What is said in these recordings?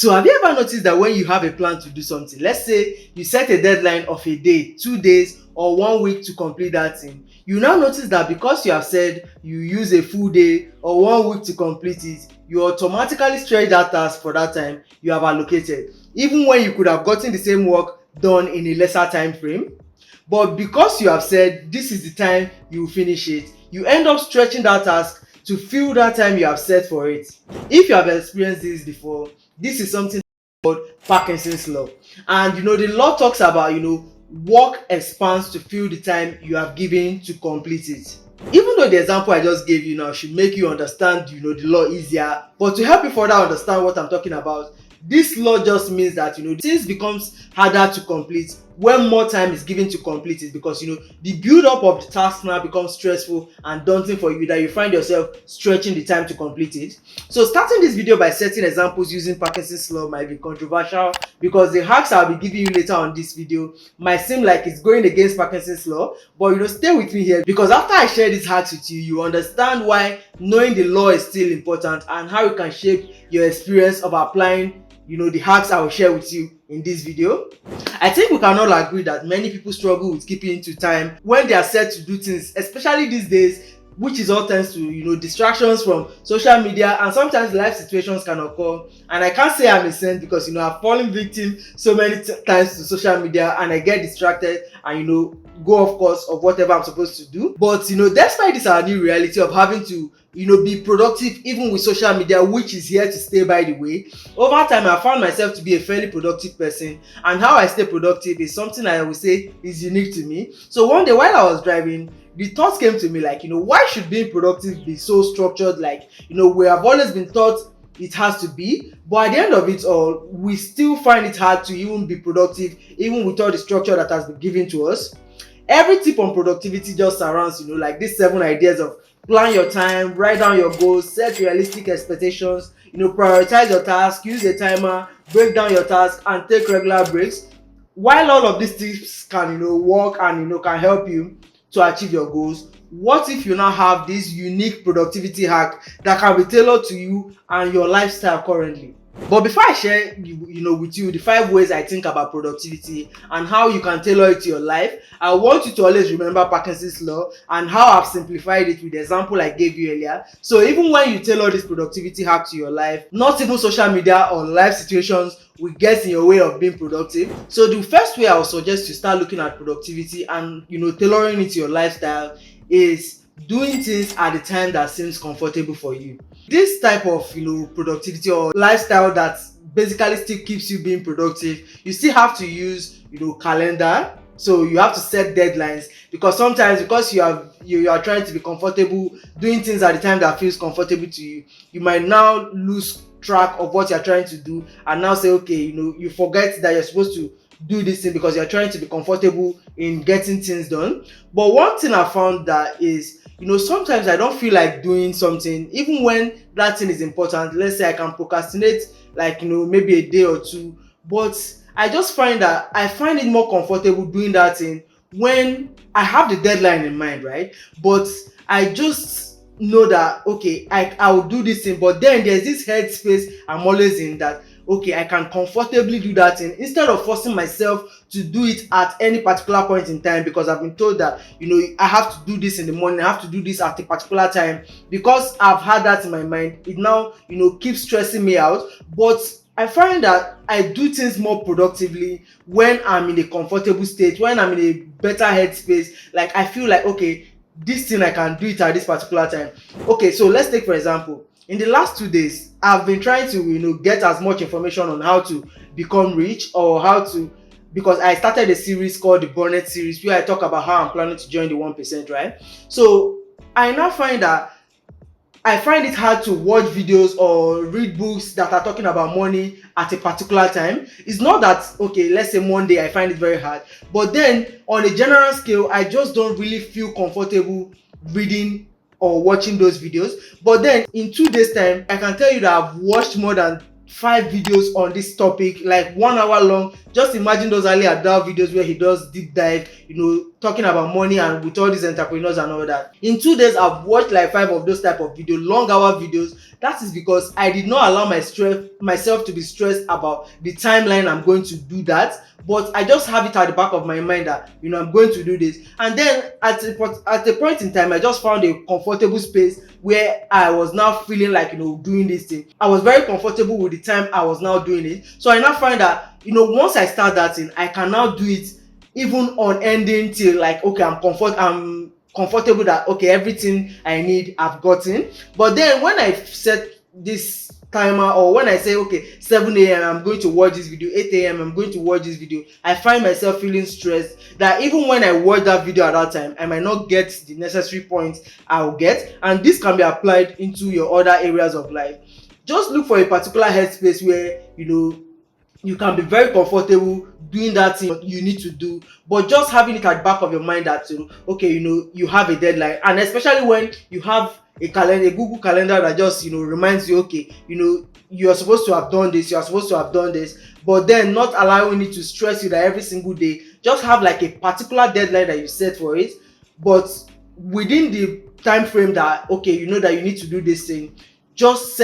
So have you ever noticed that when you have a plan to do something, let's say you set a deadline of a day, 2 days, or 1 week to complete that thing, you now notice that because you have said you use a full day or 1 week to complete it, you automatically stretch that task for that time you have allocated, even when you could have gotten the same work done in a lesser time frame. But because you have said this is the time you will finish it, you end up stretching that task to fill that time you have set for it. If you have experienced this before, this is something called Parkinson's law. And the law talks about work expands to fill the time you have given to complete it. Even though the example I just gave you now should make you understand the law easier, but to help you further understand what I'm talking about, this law just means that things becomes harder to complete when more time is given to complete it, because the build up of the task now becomes stressful and daunting for you, that you find yourself stretching the time to complete it. So starting this video by setting examples using Parkinson's law might be controversial, because the hacks I'll be giving you later on this video might seem like it's going against Parkinson's law. But stay with me here, because after I share these hacks with you, you understand why knowing the law is still important and how it can shape your experience of applying the hacks I will share with you in this video. I think we can all agree that many people struggle with keeping to time when they are set to do things, especially these days, which is all thanks to distractions from social media, and sometimes life situations can occur. And I can't say I'm a saint, because I've fallen victim so many times to social media, and I get distracted and go off course of whatever I'm supposed to do. But despite this our new reality of having to be productive even with social media, which is here to stay, by the way, over time I found myself to be a fairly productive person, and how I stay productive is something I would say is unique to me. So one day while I was driving, the thought came to me, like, why should being productive be so structured? Like, we have always been taught it has to be, but at the end of it all, we still find it hard to even be productive, even with all the structure that has been given to us. Every tip on productivity just surrounds like these 7 ideas of: plan your time, write down your goals, set realistic expectations, prioritize your task, use a timer, break down your task, and take regular breaks. While all of these tips can work and can help you to achieve your goals, what if you now have this unique productivity hack that can be tailored to you and your lifestyle currently? But before I share with you the 5 ways I think about productivity and how you can tailor it to your life, I want you to always remember Parkinson's law and how I've simplified it with the example I gave you earlier. So even when you tailor this productivity hack to your life, not even social media or life situations will get in your way of being productive. So the first way I would suggest you start looking at productivity and tailoring it to your lifestyle is doing things at the time that seems comfortable for you. This type of productivity or lifestyle that basically still keeps you being productive, you still have to use calendar. So you have to set deadlines, because sometimes, because you are trying to be comfortable doing things at the time that feels comfortable to you, you might now lose track of what you're trying to do, and now say, okay, you forget that you're supposed to do this thing because you're trying to be comfortable in getting things done. But one thing I found that is, sometimes I don't feel like doing something even when that thing is important. Let's say I can procrastinate like maybe a day or two, but I just find that I find it more comfortable doing that thing when I have the deadline in mind, right? But I just know that, okay, I will do this thing, but then there's this headspace I'm always in that, okay, I can comfortably do that thing instead of forcing myself to do it at any particular point in time, because I've been told that I have to do this in the morning, I have to do this at a particular time. Because I've had that in my mind, it now keeps stressing me out. But I find that I do things more productively when I'm in a comfortable state, when I'm in a better headspace. Like, I feel like, okay, this thing I can do it at this particular time. Okay, so let's take for example, in the last 2 days I've been trying to get as much information on how to become rich, or how to, because I started a series called the Bonnet series, where I talk about how I'm planning to join the 1%, right? So I now find that I find it hard to watch videos or read books that are talking about money at a particular time. It's not that, okay, let's say Monday I find it very hard, but then on a general scale, I just don't really feel comfortable reading or watching those videos. But then in 2 days time, I can tell you that I've watched more than 5 videos on this topic, like 1 hour long Just imagine those early adult videos where he does deep dive, talking about money and with all these entrepreneurs and all that. In 2 days, I've watched like 5 of those type of videos, long hour videos. That is because I did not allow myself to be stressed about the timeline I'm going to do that, but I just have it at the back of my mind that I'm going to do this. And then at a point in time, I just found a comfortable space where I was now feeling like doing this thing. I was very comfortable with the time I was now doing it. So I now find that once I start that thing, I can now do it even on ending till like, okay, I'm comfortable that okay, everything I need I've gotten. But then when I set this timer, or when I say okay, 7 a.m. I'm going to watch this video, 8 a.m. I'm going to watch this video, I find myself feeling stressed that even when I watch that video at that time, I might not get the necessary points I'll get. And this can be applied into your other areas of life. Just look for a particular headspace where you can be very comfortable doing that thing you need to do, but just having it at the back of your mind that okay, you have a deadline. And especially when you have a Google calendar that just reminds you, okay, you're supposed to have done this, but then not allowing it to stress you that every single day. Just have like a particular deadline that you set for it, but within the time frame that okay, that you need to do this thing, just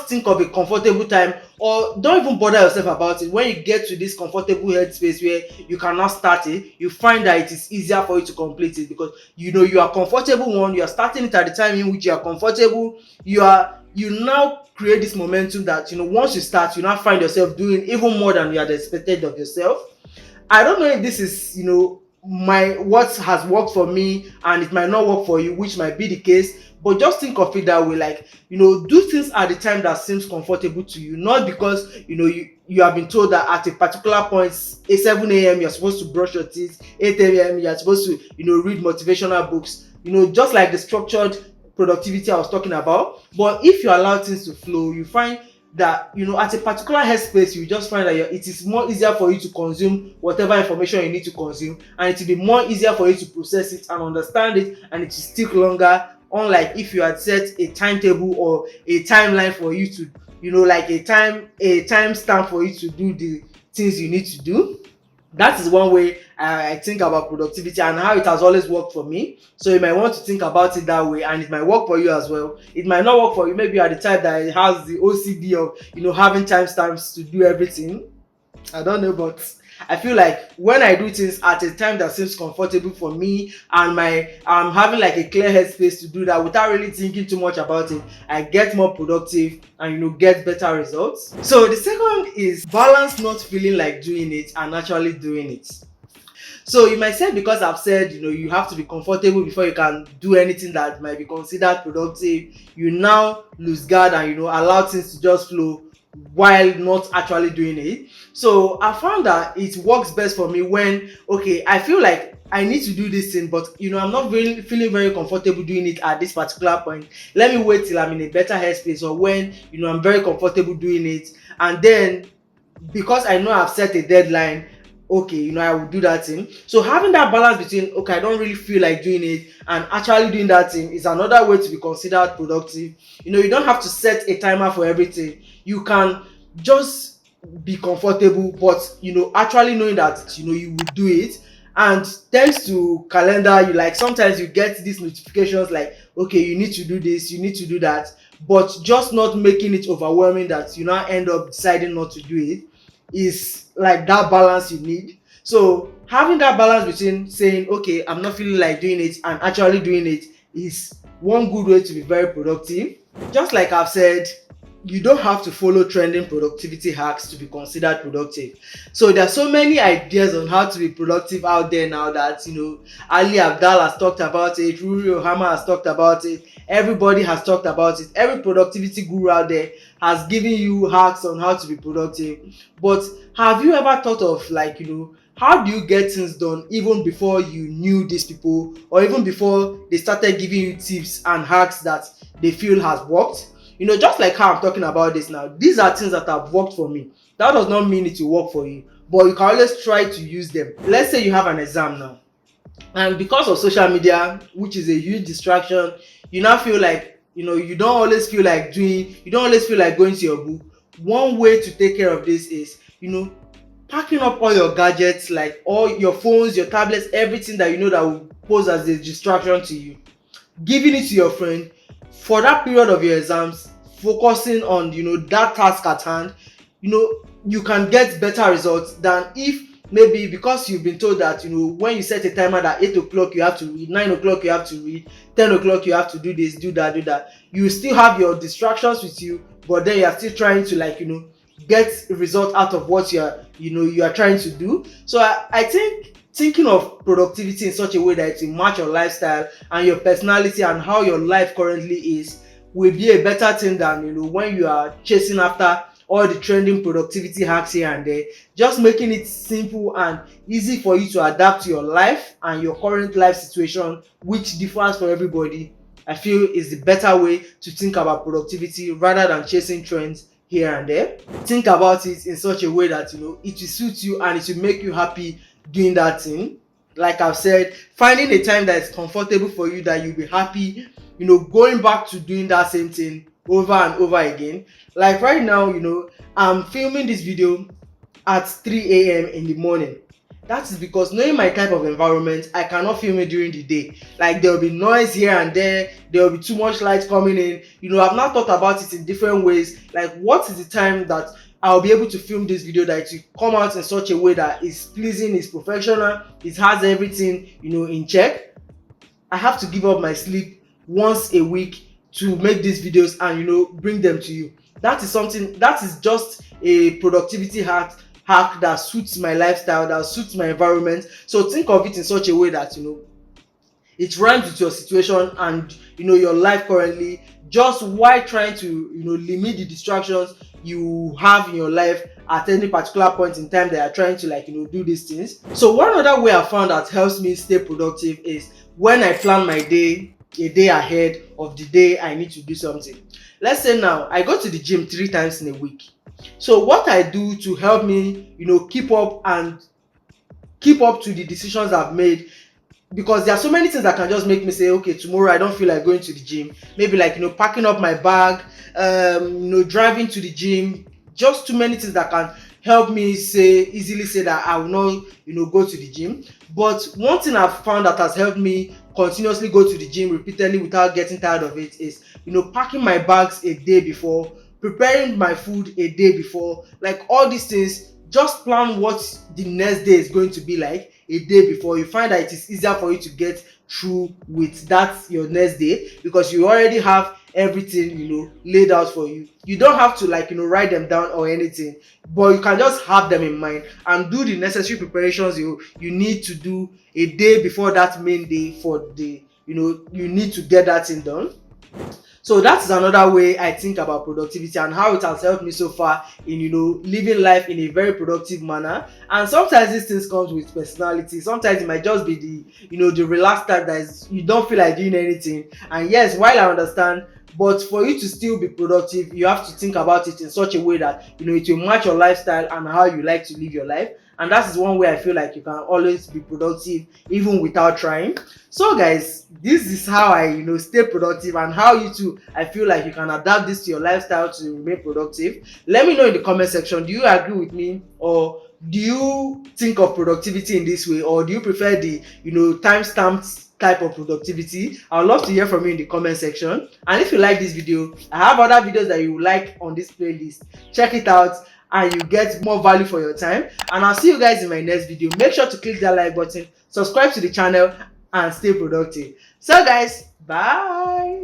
think of a comfortable time, or don't even bother yourself about it. When you get to this comfortable headspace where you cannot start it, you find that it is easier for you to complete it, because you are comfortable. You are starting it at the time in which you are comfortable. You now create this momentum that once you start, you now find yourself doing even more than you had expected of yourself. I don't know if this is what has worked for me, and it might not work for you, which might be the case. But just think of it that way, like do things at the time that seems comfortable to you, not because you have been told that at a particular point, 7 a.m. you're supposed to brush your teeth, 8 a.m. you're supposed to read motivational books, just like the structured productivity I was talking about. But if you allow things to flow, you find that at a particular headspace, you just find that it is more easier for you to consume whatever information you need to consume, and it will be more easier for you to process it and understand it, and it will stick longer. Unlike if you had set a timetable or a timeline for you to like a time stamp for you to do the things you need to do. That is one way I think about productivity and how it has always worked for me. So you might want to think about it that way, and it might work for you as well. It might not work for you. Maybe you are the type that has the OCD of having timestamps to do everything. I don't know, but I feel like when I do things at a time that seems comfortable for me, and I'm having like a clear headspace to do that without really thinking too much about it, I get more productive and get better results. So the second is balance not feeling like doing it and actually doing it. So you might say, because I've said you have to be comfortable before you can do anything that might be considered productive, you now lose guard and allow things to just flow while not actually doing it. So I found that it works best for me when okay, I feel like I need to do this thing, but I'm not really feeling very comfortable doing it at this particular point. Let me wait till I'm in a better headspace, or when I'm very comfortable doing it, and then because I know I've set a deadline, okay, I will do that thing. So having that balance between okay, I don't really feel like doing it, and actually doing that thing is another way to be considered productive. You don't have to set a timer for everything. You can just be comfortable, but actually knowing that you will do it. And thanks to calendar, sometimes you get these notifications like okay, you need to do this, you need to do that, but just not making it overwhelming that you now end up deciding not to do it is like that balance you need. So having that balance between saying okay, I'm not feeling like doing it, and actually doing it is one good way to be very productive. Just like I've said, you don't have to follow trending productivity hacks to be considered productive. So there's so many ideas on how to be productive out there now that Ali Abdal has talked about it, Ruri Ohama has talked about it, everybody has talked about it. Every productivity guru out there has given you hacks on how to be productive. But have you ever thought of how do you get things done even before you knew these people, or even before they started giving you tips and hacks that they feel has worked? Just like how I'm talking about this now, these are things that have worked for me. That does not mean it will work for you, but you can always try to use them. Let's say you have an exam now, and because of social media, which is a huge distraction, you now feel like you don't always feel like going to your book. One way to take care of this is packing up all your gadgets, like all your phones, your tablets, everything that you know that will pose as a distraction to you, giving it to your friend for that period of your exams, focusing on that task at hand. You can get better results than if maybe because you've been told that when you set a timer that 8 o'clock you have to read, 9 o'clock you have to read, 10 o'clock you have to do this, do that, do that. You still have your distractions with you, but then you are still trying to get a result out of what you are trying to do. So I think thinking of productivity in such a way that it will match your lifestyle and your personality and how your life currently is will be a better thing than when you are chasing after all the trending productivity hacks here and there. Just making it simple and easy for you to adapt to your life and your current life situation, which differs for everybody, I feel is the better way to think about productivity rather than chasing trends here and there. Think about it in such a way that it will suit you and it will make you happy doing that thing. Like I've said, finding a time that is comfortable for you, that you'll be happy going back to doing that same thing over and over again. Like right now, I'm filming this video at 3 a.m. in the morning. That is because knowing my type of environment, I cannot film it during the day. Like there will be noise here and there will be too much light coming in. I've not thought about it in different ways. Like what is the time that I'll be able to film this video that it will come out in such a way that is pleasing, is professional, it has everything in check. I have to give up my sleep once a week to make these videos and bring them to you. That is just a productivity hack that suits my lifestyle, that suits my environment. So think of it in such a way that it rhymes with your situation and your life currently, just while trying to limit the distractions you have in your life at any particular point in time that you are trying to do these things. So one other way I found that helps me stay productive is when I plan my day a day ahead of the day I need to do something. Let's say now I go to the gym 3 times in a week. So what I do to help me keep up to the decisions I've made, because there are so many things that can just make me say, okay, tomorrow I don't feel like going to the gym. Maybe packing up my bag, driving to the gym. Just too many things that can help me easily say that I will not go to the gym. But one thing I've found that has helped me continuously go to the gym repeatedly without getting tired of it is packing my bags a day before, preparing my food a day before. Like all these things, just plan what the next day is going to be like a day before. You find that it is easier for you to get through with that your next day, because you already have everything laid out for you. You don't have to write them down or anything, but you can just have them in mind and do the necessary preparations you need to do a day before that main day for the you need to get that thing done. So that is another way I think about productivity and how it has helped me so far in living life in a very productive manner. And sometimes these things comes with personality. Sometimes it might just be the relaxed type that is, you don't feel like doing anything. And yes, while I understand, but for you to still be productive, you have to think about it in such a way that it will match your lifestyle and how you like to live your life. And that is one way I feel like you can always be productive even without trying. So guys, this is how I stay productive, and how you too, I feel like you can adapt this to your lifestyle to remain productive. Let me know in the comment section, do you agree with me, or do you think of productivity in this way, or do you prefer the time-stamped type of productivity? I would love to hear from you in the comment section. And if you like this video, I have other videos that you like on this playlist. Check it out and you get more value for your time. And I'll see you guys in my next video. Make sure to click that like button, subscribe to the channel, and stay productive. So guys, bye.